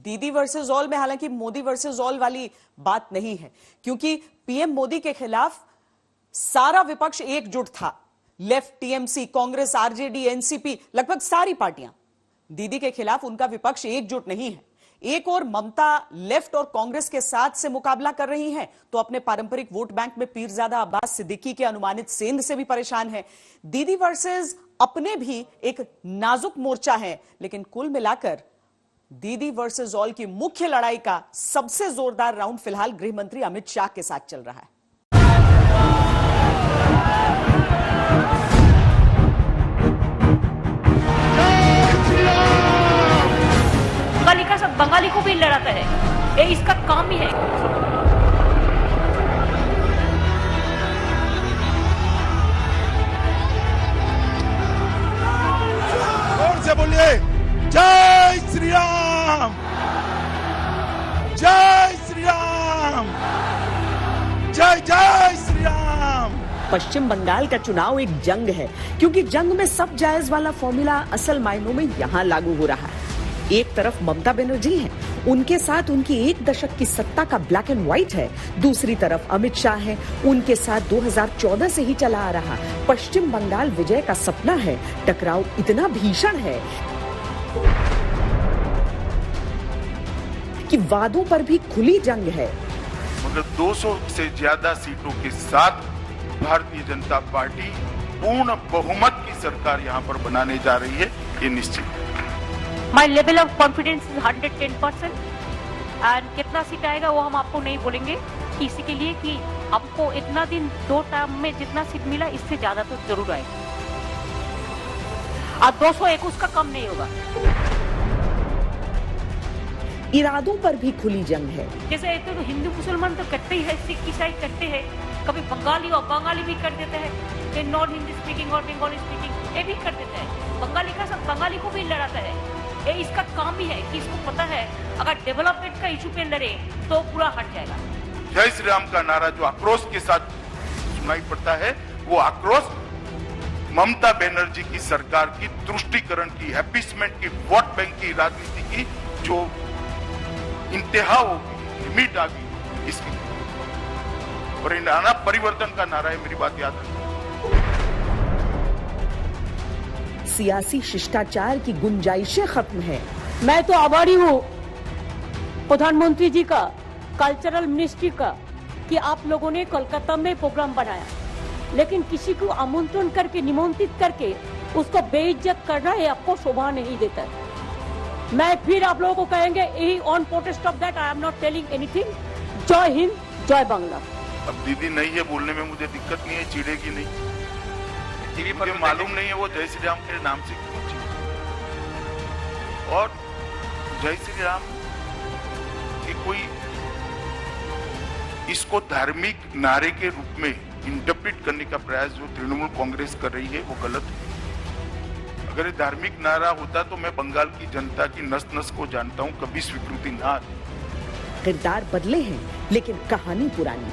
दीदी versus all में हालांकि मोदी वर्सेस ऑल वाली बात नहीं है, क्योंकि पीएम मोदी के खिलाफ सारा विपक्ष एकजुट था। Left, TMC, Congress, RJD, NCP, लगभग सारी पार्टियां। दीदी के खिलाफ उनका विपक्ष एकजुट नहीं है। एक और ममता लेफ्ट और कांग्रेस के साथ से मुकाबला कर रही हैं, तो अपने पारंपरिक वोट बैंक में पीरजादा अब्बास सिद्दीकी के अनुमानित सेंध से भी परेशान है। दीदी वर्सेस अपने भी एक नाजुक मोर्चा है, लेकिन कुल मिलाकर दीदी वर्सेस ऑल की मुख्य लड़ाई का सबसे जोरदार राउंड फिलहाल गृह मंत्री अमित शाह के साथ चल रहा है। बंगाली का सब बंगाली को भी लड़ाता है, ये इसका काम ही है। जोर से बोलिए, जय श्री राम, जय श्री राम, जय जय श्री राम। पश्चिम बंगाल का चुनाव एक जंग है, क्योंकि जंग में सब जायज वाला फॉर्मूला असल मायनों में यहां लागू हो रहा है। एक तरफ ममता बनर्जी हैं, उनके साथ उनकी एक दशक की सत्ता का ब्लैक एंड व्हाइट है। दूसरी तरफ अमित शाह हैं, उनके साथ 2014 से ही चला आ रहा पश्चिम बंगाल विजय का सपना है। टकराव इतना भीषण है कि वादों पर भी खुली जंग है। मगर 200 से ज्यादा सीटों के साथ भारतीय जनता पार्टी पूर्ण बहुमत की सरकार यहां पर बनाने जा रही है, ये निश्चित है। My level of confidence is 110%, and कितना सीट आएगा वो हम आपको नहीं बोलेंगे, इसी के लिए कि आपको इतना दिन 2 टर्म में जितना सीट मिला इससे ज्यादा तो जरूर आएगा, और 221 का कम नहीं होगा। इरादों पर भी खुली जंग है। जैसे तो हिंदू मुसलमान तो करते ही है, सिख ईसाई करते हैं, कभी बंगाली और बंगाली भी कर देते हैं, नॉन हिंदी स्पीकिंग और बंगाली स्पीकिंग ये भी कर देते हैं। बंगाली का सब बंगाली को भी लड़ाता है, ये इसका काम ही है कि इसको पता है अगर डेवलपमेंट का इशू पे लड़े तो पूरा हट जाएगा। जय श्री राम का नारा जो आक्रोश के साथ सुनाई पड़ता है, वो आक्रोश ममता बनर्जी की सरकार की तुष्टीकरण की, अपीसमेंट की, वोट बैंक की राजनीति की जो इंतहा होगी, लिमिट आ गई इसकी, और नारा परिवर्तन का नारा है। मेरी बात याद रखना। सियासी शिष्टाचार की गुंजाइशें खत्म है। मैं तो आभारी हूँ प्रधानमंत्री जी का, कल्चरल मिनिस्ट्री का, कि आप लोगों ने कोलकाता में प्रोग्राम बनाया, लेकिन किसी को आमंत्रण करके, निमंत्रित करके उसको बेइज्जत करना है आपको शोभा नहीं देता है। मैं फिर आप लोगों को कहेंगे, यही on protest of that I am not telling anything. जय हिंद, जय बांग्ला। अब दीदी नहीं है बोलने में मुझे दिक्कत नहीं है, चिढ़ेगी नहीं। मुझे मालूम नहीं है वो जय श्री राम के नाम से क्यों चिढ़ी, और जय श्री राम की कोई इसको धार्मिक नारे के रूप में इंटरप्रेट करने का प्रयास जो तृणमूल कांग्रेस कर रही है वो गलत है। अगर ये धार्मिक नारा होता तो मैं बंगाल की जनता की नस नस को जानता हूं, कभी स्वीकृति ना आती। किरदार बदले हैं, लेकिन कहानी पुरानी।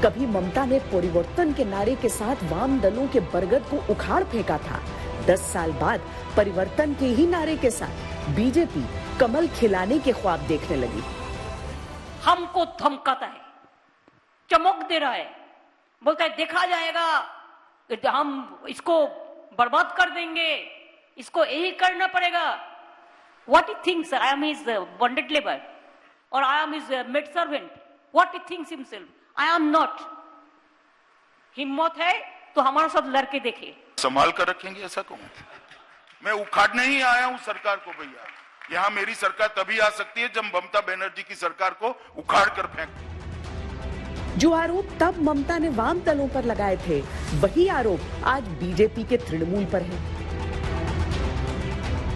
कभी ममता ने परिवर्तन के नारे के साथ वाम दलों के बरगद को उखाड़ फेंका था। 10 साल बाद परिवर्तन के ही नारे के साथ बीजेपी कमल खिलाने के ख्वाब देखने लगी। हमको धमकाता है, चमक दे रहा है, बोलता है देखा जाएगा, हम इसको बर्बाद कर देंगे, इसको यही करना पड़ेगा। What he thinks, I am his bonded labor or I am his maid servant. What he thinks himself, I am not. हिम्मत है तो हमारे साथ लड़के देखे। संभाल कर रखेंगे ऐसा कहूं? मैं उखाड़ने ही आया हूं सरकार को भैया। यहाँ मेरी सरकार तभी आ सकती है जब ममता बनर्जी की सरकार को उखाड़ कर फेंक। जो आरोप तब ममता ने वाम दलों पर लगाए थे, वही आरोप आज बीजेपी के तृणमूल पर है।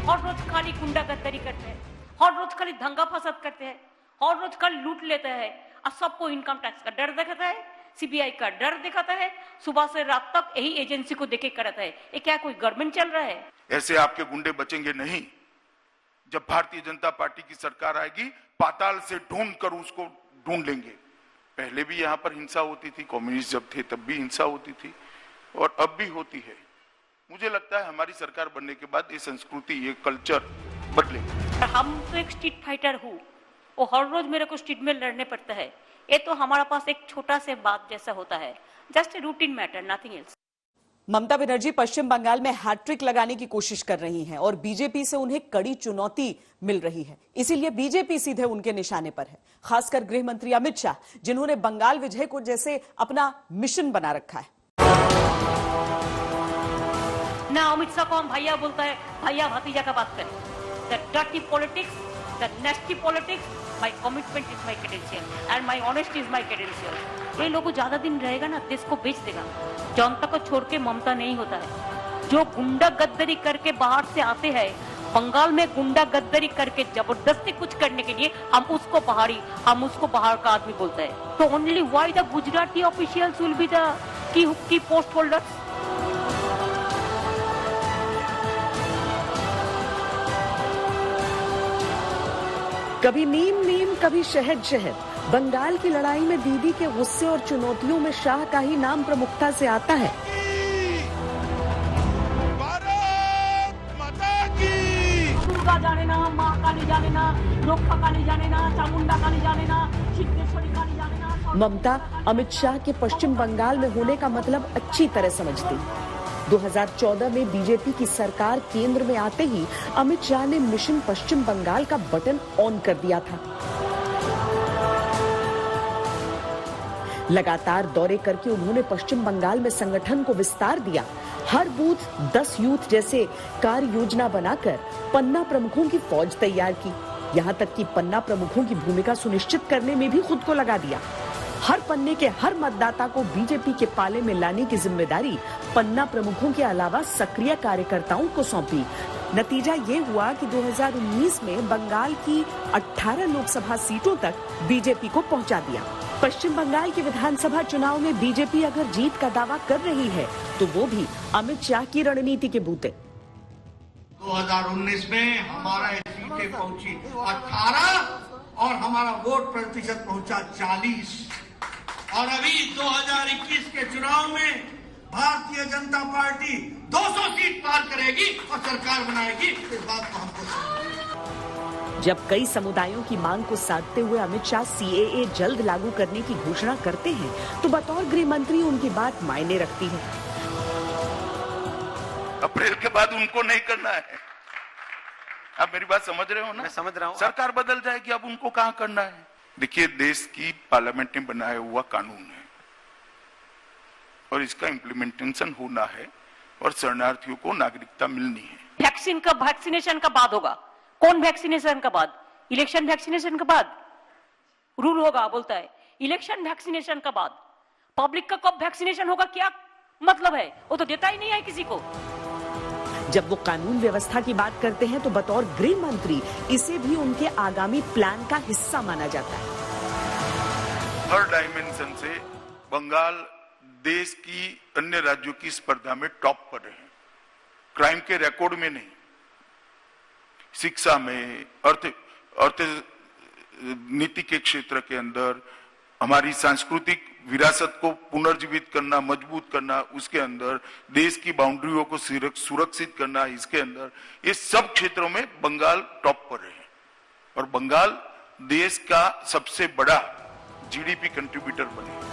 हर रोज खाली गुंडागर्दी करते हैं, हर रोज खाली दंगा फसाद करते हैं, हर रोज खाली लूट लेते हैं, और सबको इनकम टैक्स का डर दिखाता है, सीबीआई का डर दिखाता है, सुबह से रात तक यही एजेंसी को देखे करता है। ये क्या कोई गवर्नमेंट चल रहा है? ऐसे आपके गुंडे बचेंगे नहीं। जब भारतीय जनता पार्टी की सरकार आएगी, पाताल से ढूंढ कर उसको ढूंढ लेंगे। पहले भी यहाँ पर हिंसा होती थी, कम्युनिस्ट जब थे तब भी हिंसा होती थी, और अब भी होती है। मुझे लगता है हमारी सरकार बनने के बाद ये संस्कृति, ये कल्चर बदलेगा। हम तो एक स्ट्रीट फाइटर हूँ, वो हर रोज मेरे को स्ट्रीट में लड़ने पड़ता है। ये तो हमारा पास एक छोटा से बात जैसा होता है, just a routine matter, nothing else. Mamata Banerjee Paschim Bengal में हैट्रिक लगाने की कोशिश कर रही हैं और बीजेपी से उन्हें कड़ी चुनौती मिल रही है। इसीलिए बीजेपी सीधे उनके निशाने पर है, खासकर गृह मंत्री अमित शाह, जिन्होंने बंगाल विजय को जैसे अपना मिशन बना रखा है। ना अमित शाह को हम भैया बोलता है, भैया भतीजा का बात करें। The dirty politics, the नेस्टी politics, my commitment is my credential and my honesty is my credential. ये लोग ज्यादा दिन रहेगा ना, देश को बेच देगा। जनता को छोड़ के ममता नहीं होता है। जो गुंडा गद्दारी करके बाहर से आते हैं, बंगाल में गुंडा गद्दारी करके जबरदस्ती कुछ करने के लिए हम उसको बाहर का आदमी बोलते हैं। तो only why the Gujarati officials will be the key post holders. कभी नीम नीम, कभी शहद शहद। बंगाल की लड़ाई में दीदी के गुस्से और चुनौतियों में शाह का ही नाम प्रमुखता से आता है। भारत माता की। दुर्गा जाने ना, माँ काली जाने ना, रोखा काली जाने ना, चामुंडा काली जाने ना, सिद्धेश्वरी काली जाने ना। ममता अमित शाह के पश्चिम बंगाल में होने का मतलब अच्छी तरह समझती। 2014 में बीजेपी की सरकार केंद्र में आते ही अमित शाह ने मिशन पश्चिम बंगाल का बटन ऑन कर दिया था। लगातार दौरे करके उन्होंने पश्चिम बंगाल में संगठन को विस्तार दिया। हर बूथ 10 यूथ जैसे कार्य योजना बनाकर पन्ना प्रमुखों की फौज तैयार की। यहाँ तक कि पन्ना प्रमुखों की भूमिका सुनिश्चित करने में भी खुद को लगा दिया। हर पन्ने के हर मतदाता को बीजेपी के पाले में लाने की जिम्मेदारी पन्ना प्रमुखों के अलावा सक्रिय कार्यकर्ताओं को सौंपी। नतीजा ये हुआ कि 2019 में बंगाल की 18 लोकसभा सीटों तक बीजेपी को पहुंचा दिया। पश्चिम बंगाल के विधानसभा चुनाव में बीजेपी अगर जीत का दावा कर रही है तो वो भी अमित शाह की रणनीति के बूते। 2019 में हमारा सीटें पहुंची 18 और हमारा वोट प्रतिशत पहुंचा 40। और अभी 2021 के चुनाव में भारतीय जनता पार्टी 200 सीट पार करेगी और सरकार बनाएगी। इस बात को हमको जब कई समुदायों की मांग को साधते हुए अमित शाह सीएए जल्द लागू करने की घोषणा करते हैं तो बतौर गृह मंत्री उनकी बात मायने रखती है। अप्रैल के बाद उनको नहीं करना है। आप मेरी बात समझ रहे हो ना? मैं समझ रहा हूँ। सरकार बदल जाएगी, अब उनको कहाँ करना है? देखिए, देश की पार्लियामेंट में बनाया हुआ कानून है और इसका इम्प्लीमेंटेशन होना है और शरणार्थियों को नागरिकता मिलनी है। वैक्सीनेशन का बाद होगा। कौन वैक्सीनेशन का बाद? इलेक्शन वैक्सीनेशन के बाद रूल होगा, बोलता है। इलेक्शन वैक्सीनेशन का बाद पब्लिक का कब वैक्सीनेशन होगा, क्या मतलब है? वो तो देता ही नहीं है किसी को। जब वो कानून व्यवस्था की बात करते हैं तो बतौर गृह मंत्री इसे भी उनके आगामी प्लान का हिस्सा माना जाता है। हर डायमेंशन से बंगाल देश की अन्य राज्यों की स्पर्धा में टॉप पर है। क्राइम के रिकॉर्ड में नहीं, शिक्षा में, अर्थ नीति के क्षेत्र के अंदर, हमारी सांस्कृतिक विरासत को पुनर्जीवित करना, मजबूत करना, उसके अंदर देश की बाउंड्रियों को सुरक्षित करना, इसके अंदर ये सब क्षेत्रों में बंगाल टॉप पर है। और बंगाल देश का सबसे बड़ा जीडीपी कंट्रीब्यूटर बने।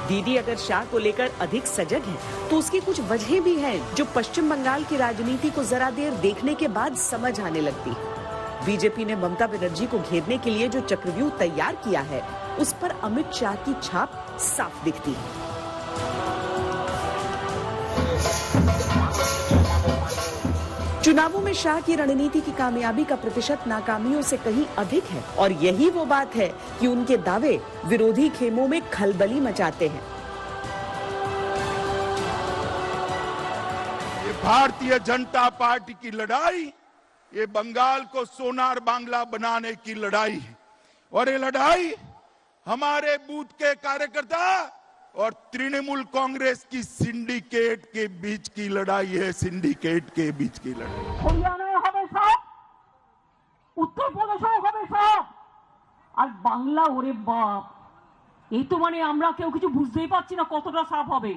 दीदी अगर शाह को लेकर अधिक सजग है तो उसकी कुछ वजहें भी हैं जो पश्चिम बंगाल की राजनीति को जरा देर देखने के बाद समझ आने लगती है। बीजेपी ने ममता बनर्जी को घेरने के लिए जो चक्रव्यूह तैयार किया है उस पर अमित शाह की छाप साफ दिखती है। चुनावों में शाह की रणनीति की कामयाबी का प्रतिशत नाकामियों से कहीं अधिक है और यही वो बात है कि उनके दावे विरोधी खेमों में खलबली मचाते हैं। ये भारतीय जनता पार्टी की लड़ाई, ये बंगाल को सोनार बांग्ला बनाने की लड़ाई है और ये लड़ाई हमारे बूथ के कार्यकर्ता और तृणमूल कांग्रेस की सिंडिकेट के बीच की लड़ाई है। सिंडिकेट के बीच की लड़ाई। हरियाणाয় হবে সব, উত্তরপ্রদেশেও হবে সব, আর বাংলা ওরে বাপ, এই তো মানে আমরা কেউ কিছু বুঝতেই পারছি না কতটা সাফ হবে।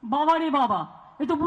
বাবা রে বাবা, এই তো